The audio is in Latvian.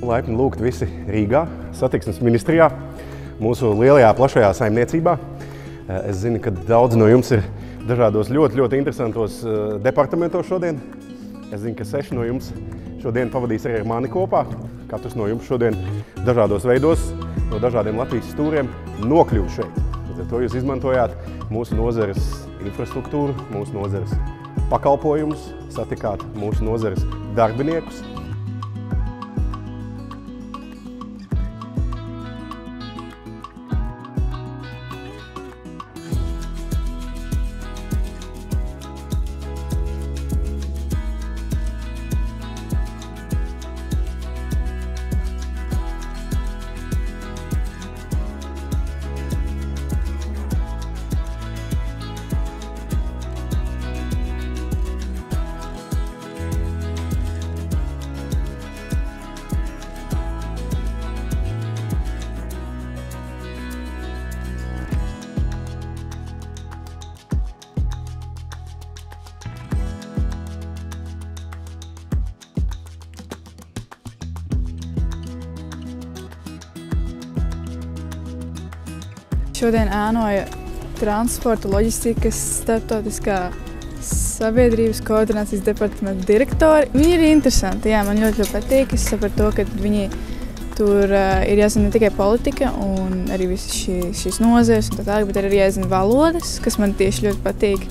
laipni lūgt visi Rīgā, satiksmes ministrijā, mūsu lielajā, plašajā saimniecībā. Es zinu, ka daudz no jums ir dažādos ļoti interesantos departamentos šodien. Es zinu, ka 6 no jums šodien pavadīs arī ar mani kopā. Katrs no jums šodien dažādos veidos, no dažādiem Latvijas stūriem nokļuva šeit. Līdz ar to jūs izmantojāt mūsu nozares infrastruktūru, mūsu nozares pakalpojumus, satikāt mūsu nozares darbiniekus. Šodien ēnoja transporta loģistikas starptautiskā sabiedrības koordinācijas departamenta direktori. Viņi ir interesanti, jā, man ļoti patīk. Es sapratu to, ka viņi tur ir jāzina ne tikai politika un arī visas šīs nozeres un tā tālāk, bet arī jāzina valodas, kas man tieši ļoti patīk.